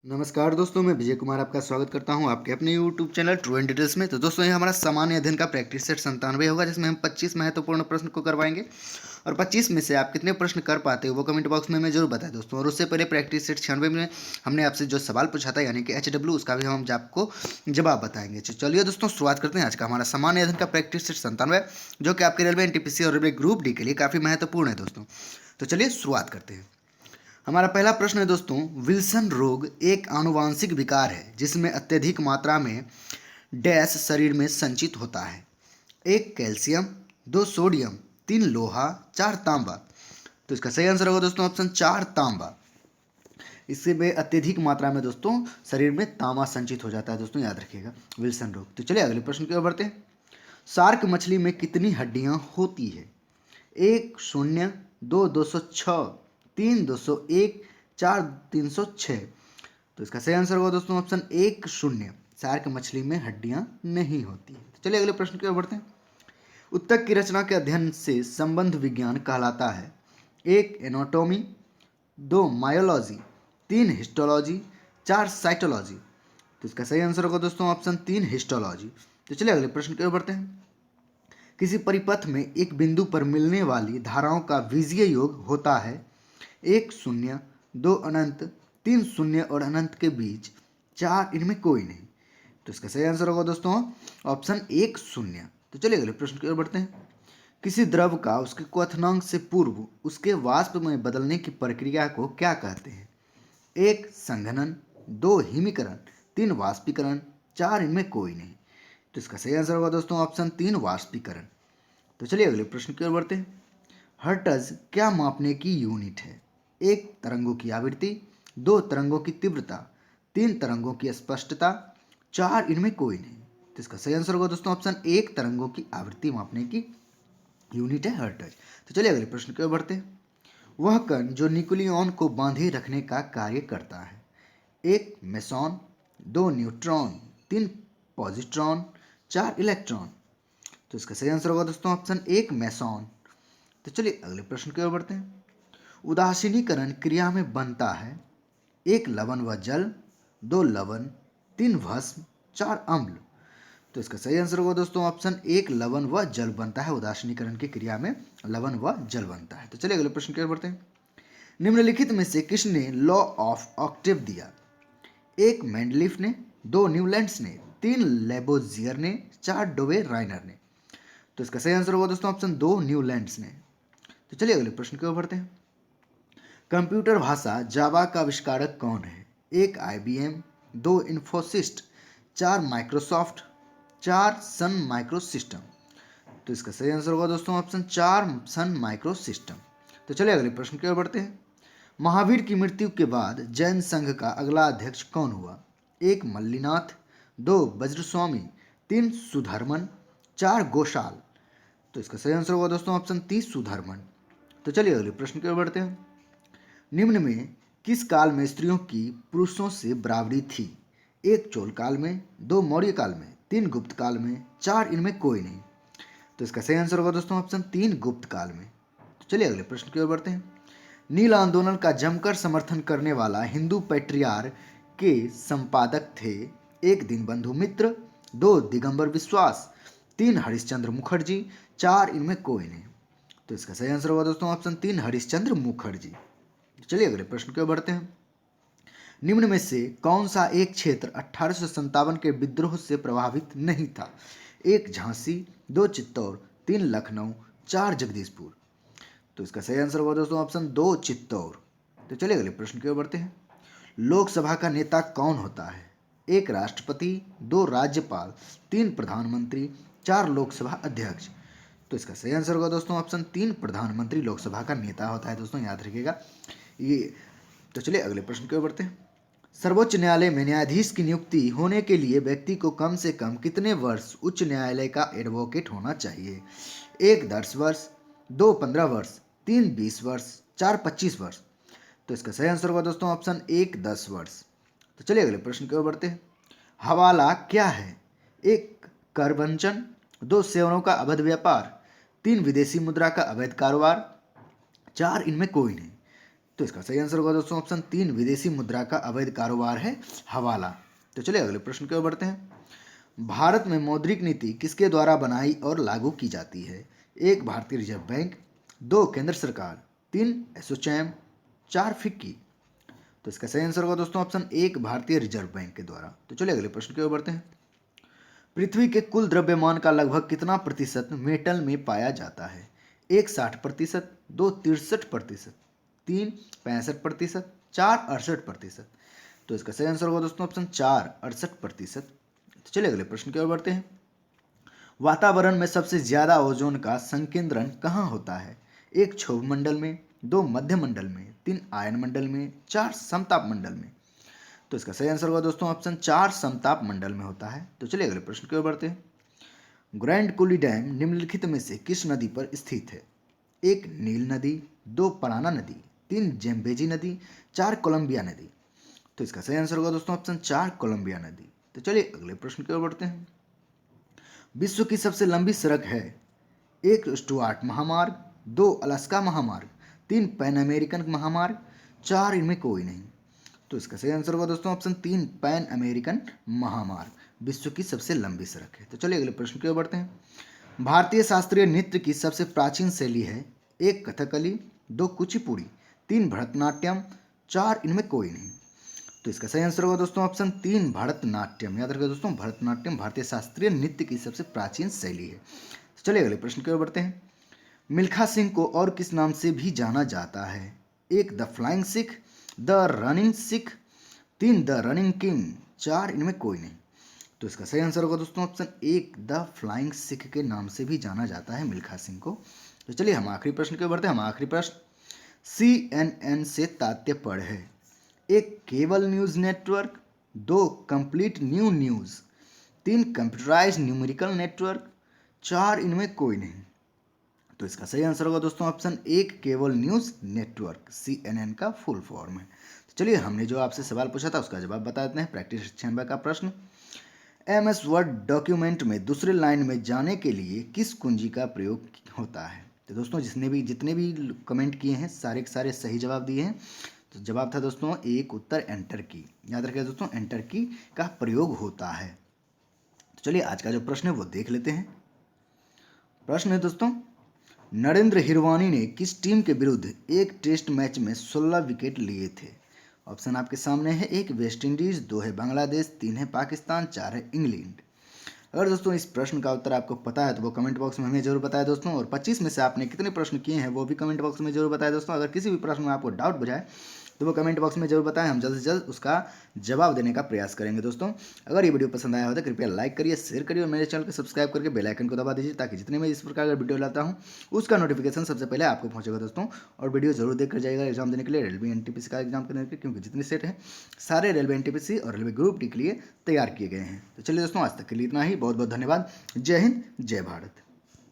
नमस्कार दोस्तों, मैं विजय कुमार आपका स्वागत करता हूं आपके अपने YouTube channel true and details में। तो दोस्तों, ये हमारा सामान्य अध्ययन का प्रैक्टिस सेट 97 होगा, जिसमें हम 25 महत्वपूर्ण प्रश्न को करवाएंगे और 25 में से आप कितने प्रश्न कर पाते हो वो कमेंट बॉक्स में हमें जरूर बताएं दोस्तों। और उससे पहले प्रैक्टिस सेट 96 में हमने आपसे जो सवाल पूछा था, यानी कि HW, उसका भी हम आपको जवाब बताएंगे। चलिए दोस्तों, शुरुआत करते हैं आज का हमारा सामान्य अध्ययन का प्रैक्टिस सेट 97, जो कि आपके रेलवे, NTPC और रेलवे ग्रुप डी के लिए काफ़ी महत्वपूर्ण है दोस्तों। तो चलिए शुरुआत करते हैं। हमारा पहला प्रश्न है दोस्तों, विल्सन रोग एक आनुवांशिक विकार है जिसमें अत्यधिक मात्रा में डैश शरीर में संचित होता है। 1 कैल्शियम, 2 सोडियम, 3 लोहा, 4 तांबा। तो इसका सही आंसर होगा दोस्तों ऑप्शन 4 तांबा। इससे में अत्यधिक मात्रा में दोस्तों शरीर में तांबा संचित हो जाता है दोस्तों, याद रखिएगा विल्सन रोग। तो चलिए अगले प्रश्न की ओर बढ़ते हैं। शार्क मछली में कितनी हड्डियां होती है? 1 शून्य, 2 206, 3 201, 4 306। तो इसका सही आंसर होगा दोस्तों ऑप्शन 1 शून्य। शार्क मछली में हड्डियां नहीं होती है। तो चलिए अगले प्रश्न की ओर बढ़ते हैं। उत्तक की रचना के अध्ययन से संबंध विज्ञान कहलाता है। 1 एनाटॉमी, 2 मायोलॉजी, 3 हिस्टोलॉजी, 4 साइटोलॉजी। तो इसका सही आंसर होगा दोस्तों ऑप्शन 3 हिस्टोलॉजी। तो चलिए अगले प्रश्न की ओर बढ़ते हैं। किसी परिपथ में एक बिंदु पर मिलने वाली धाराओं का बीजीय योग होता है। 1 शून्य, 2 अनंत, 3 शून्य और अनंत के बीच, 4 इनमें कोई नहीं। तो इसका सही आंसर होगा दोस्तों ऑप्शन 1 शून्य। तो चलिए अगले प्रश्न की ओर बढ़ते हैं। किसी द्रव का उसके क्वथनांक से पूर्व उसके वाष्प में बदलने की प्रक्रिया को क्या कहते हैं? 1 संघनन, 2 हिमीकरण, 3 वाष्पीकरण, 4 इनमें कोई नहीं। तो इसका सही आंसर होगा दोस्तों ऑप्शन 3 वाष्पीकरण। तो चलिए अगले प्रश्न की ओर बढ़ते हैं। हर्ट्ज क्या मापने की यूनिट है? 1 तरंगों की आवृत्ति, 2 तरंगों की तीव्रता, 3 तरंगों की स्पष्टता, 4 इनमें कोई नहीं। तो इसका सही आंसर होगा दोस्तों ऑप्शन 1 तरंगों की आवृत्ति मापने की यूनिट है हर्ट्ज। तो चलिए अगले प्रश्न की ओर बढ़ते हैं। वह कण जो न्यूक्लियॉन को बांधे रखने का कार्य करता है। 1 मेसॉन, 2 न्यूट्रॉन, 3 पॉजिट्रॉन, 4 इलेक्ट्रॉन। तो इसका सही आंसर होगा दोस्तों ऑप्शन 1 मेसॉन। तो चलिए अगले प्रश्न की ओर बढ़ते हैं। उदासीनीकरण क्रिया में बनता है। 1 लवण व जल, 2 लवण, 3 भस्म, 4 अम्ल। तो इसका सही आंसर होगा दोस्तों ऑप्शन 1 लवण व जल बनता है। उदासीनीकरण की क्रिया में लवण व जल बनता है। तो चलिए अगले प्रश्न की ओर बढ़ते हैं। निम्नलिखित में से किसने लॉ ऑफ ऑक्टेव दिया? 1 मेंडलीफ ने, 2 न्यूलैंड्स ने, 3 लेबोजियर ने, 4 डोवे राइनर ने। तो इसका सही आंसर होगा दोस्तों ऑप्शन 2 न्यूलैंड्स ने। तो चलिए अगले प्रश्न की ओर बढ़ते हैं। कंप्यूटर भाषा जावा का आविष्कारक कौन है? 1 IBM, 2 इन्फोसिस्ट, 4 Microsoft, 4 Sun micro system. तो इसका सही आंसर होगा दोस्तों ऑप्शन 4 सन माइक्रो सिस्टम। तो चलिए अगले प्रश्न की ओर बढ़ते हैं। महावीर की मृत्यु के बाद जैन संघ का अगला अध्यक्ष कौन हुआ? 1 मल्लीनाथ, 2 वज्रस्वामी, 3 सुधर्मन, 4 गोशाल। तो इसका सही आंसर होगा दोस्तों ऑप्शन 30 सुधर्मन। तो चलिए अगले प्रश्न की ओर बढ़ते हैं। निम्न में किस काल में स्त्रियों की पुरुषों से बराबरी थी? 1 चोल काल में, 2 मौर्य काल में, 3 गुप्त काल में, 4 इनमें कोई नहीं। तो इसका सही आंसर होगा दोस्तों ऑप्शन 3 गुप्त काल में। तो चलिए अगले प्रश्न की ओर बढ़ते हैं। नील आंदोलन का जमकर समर्थन करने वाला हिंदू पैट्रियार के संपादक थे। 1 दीनबंधु मित्र, 2 दिगंबर विश्वास, 3 हरिश्चंद्र मुखर्जी, 4 इनमें कोई नहीं। तो इसका सही आंसर होगा दोस्तों ऑप्शन 3 हरिश्चंद्र मुखर्जी। चलिए अगले प्रश्न की ओर बढ़ते हैं। निम्न में से कौन सा एक क्षेत्र 1857 के विद्रोह से प्रभावित नहीं था? 1 झांसी, 2 चित्तौड़, 3 लखनऊ, 4 जगदीशपुर। तो इसका सही आंसर होगा दोस्तों ऑप्शन 2 चित्तौड़। तो चलिए अगले प्रश्न की ओर बढ़ते हैं। लोकसभा का नेता कौन होता है? 1 राष्ट्रपति, 2 राज्यपाल, 3 प्रधानमंत्री, 4 लोकसभा अध्यक्ष। तो इसका सही आंसर होगा दोस्तों ऑप्शन 3 प्रधानमंत्री लोकसभा का नेता होता है दोस्तों, याद रखिएगा ये। तो चलिए अगले प्रश्न की ओर बढ़ते हैं। सर्वोच्च न्यायालय में न्यायाधीश की नियुक्ति होने के लिए व्यक्ति को कम से कम कितने वर्ष उच्च न्यायालय का एडवोकेट होना चाहिए? 1 10 वर्ष, 2 15 वर्ष, 3 20 वर्ष, 4 25 वर्ष। तो इसका सही आंसर होगा दोस्तों ऑप्शन 1 10 वर्ष। तो चलिए अगले प्रश्न की ओर बढ़ते हैं। हवाला क्या है? 1 कर वंचन, 2 सेवरों का अवैध व्यापार, 3 विदेशी मुद्रा का अवैध कारोबार, 4 इनमें कोई नहीं। तो इसका सही आंसर होगा दोस्तों ऑप्शन 3, विदेशी मुद्रा का अवैध कारोबार है हवाला। तो चलिए अगले प्रश्न की ओर बढ़ते हैं। भारत में मौद्रिक नीति किसके द्वारा बनाई और लागू की जाती है? 1 भारतीय रिजर्व बैंक, 2 केंद्र सरकार, 3 एसोचैम, 4 फिक्की। तो इसका सही आंसर होगा दोस्तों ऑप्शन 1, भारतीय रिजर्व बैंक के द्वारा। तो चलिए अगले प्रश्न की ओर बढ़ते हैं। पृथ्वी के कुल द्रव्यमान का लगभग कितना प्रतिशत मेटल में पाया जाता है? 1 60%, 2 63%, 3 65%, 4 68%। तो इसका सही आंसर होगा दोस्तों ऑप्शन 4 68%। तो चलिए अगले प्रश्न की ओर बढ़ते हैं। वातावरण में सबसे ज्यादा ओजोन का संकेंद्रण कहाँ होता है? 1 क्षोभ मंडल में, 2 मध्य मंडल में, 3 आयन मंडल में, 4 समताप मंडल में। तो इसका सही आंसर होगा दोस्तों ऑप्शन 4 समताप मंडल में होता है। तो चलिए अगले प्रश्न की ओर बढ़ते हैं। ग्रैंड कुली डैम निम्नलिखित में से किस नदी पर स्थित है? 1 नील नदी, 2 पराना नदी, 3 जेम्बेजी नदी, 4 कोलंबिया नदी। तो इसका सही आंसर होगा दोस्तों ऑप्शन 4 कोलंबिया नदी। तो चलिए अगले प्रश्न की ओर बढ़ते हैं। विश्व की सबसे लंबी सड़क है? 1 स्टुअर्ट महामार्ग, 2 अलास्का महामार्ग, 3 पैन अमेरिकन महामार्ग, 4 इनमें कोई नहीं। तो इसका सही आंसर होगा दोस्तों ऑप्शन 3 पैन अमेरिकन महामार्ग विश्व की सबसे लंबी सड़क है। तो चलिए अगले प्रश्न की ओर बढ़ते हैं। भारतीय शास्त्रीय नृत्य की सबसे प्राचीन शैली है? 1 कथकली, 2 कुचिपुड़ी, 3 भरतनाट्यम, 4 इनमें कोई नहीं। तो इसका सही आंसर होगा दोस्तों ऑप्शन 3 भरतनाट्यम। याद रखिए दोस्तों, भरतनाट्यम भारतीय शास्त्रीय नृत्य की सबसे प्राचीन शैली है। तो चलिए अगले प्रश्न की ओर बढ़ते हैं। मिल्खा सिंह को और किस नाम से भी जाना जाता है? 1 the flying Sikh, the running Sikh, 3 the running king, 4 इनमें कोई नहीं। तो इसका सही आंसर होगा दोस्तों ऑप्शन 1 द फ्लाइंग सिख के नाम से भी जाना जाता है मिल्खा सिंह को। तो चलिए हम आखिरी प्रश्न की ओर बढ़ते हैं। हम आखिरी प्रश्न CNN से तात्पर्य है? 1 cable news network, 2 complete new news, 3 computerised numerical network, 4 इनमें कोई नहीं। तो इसका सही आंसर होगा दोस्तों option 1 cable news network, CNN का फुल फॉर्म है। तो चलिए हमने जो आपसे सवाल पूछा था उसका जवाब बता देते हैं। प्रैक्टिस 96 का प्रश्न, MS वर्ड डॉक्यूमेंट में दूसरे लाइन में जाने के लिए किस कुंजी का प्रयोग होता है? तो दोस्तों जितने भी कमेंट किए हैं सारे के सारे सही जवाब दिए हैं। तो जवाब था दोस्तों एक उत्तर एंटर की। याद रखिए दोस्तों, एंटर की का प्रयोग होता है। तो चलिए आज का जो प्रश्न है वो देख लेते हैं। प्रश्न है दोस्तों, नरेंद्र हिरवानी ने किस टीम के विरुद्ध एक टेस्ट मैच में 16 विकेट लिए थे? ऑप्शन आपके सामने है। 1 वेस्ट इंडीज, 2 है बांग्लादेश, 3 है पाकिस्तान, 4 है इंग्लैंड। अगर दोस्तों इस प्रश्न का उत्तर आपको पता है तो वो कमेंट बॉक्स में हमें जरूर बताएं दोस्तों। और 25 में से आपने कितने प्रश्न किए हैं वो भी कमेंट बॉक्स में जरूर बताएं दोस्तों। अगर किसी भी प्रश्न में आपको डाउट बुझाए तो वो कमेंट बॉक्स में जरूर बताएं, हम जल्द से जल्द उसका जवाब देने का प्रयास करेंगे दोस्तों। अगर ये वीडियो पसंद आया हो तो कृपया लाइक करिए, शेयर करिए और मेरे चैनल को सब्सक्राइब करके बेल आइकन को दबा दीजिए ताकि जितने मैं इस प्रकार का वीडियो लाता हूँ उसका नोटिफिकेशन सबसे पहले आपको पहुँचेगा दोस्तों। और वीडियो जरूर देख कर जाइएगा एग्जाम देने के लिए, रेलवे NTPC का एग्जाम करने के लिए, क्योंकि जितने सेट हैं सारे रेलवे NTPC और रेलवे ग्रुप डी के लिए तैयार किए गए हैं। तो चलिए दोस्तों आज तक के लिए इतना ही। बहुत बहुत धन्यवाद। जय हिंद, जय भारत।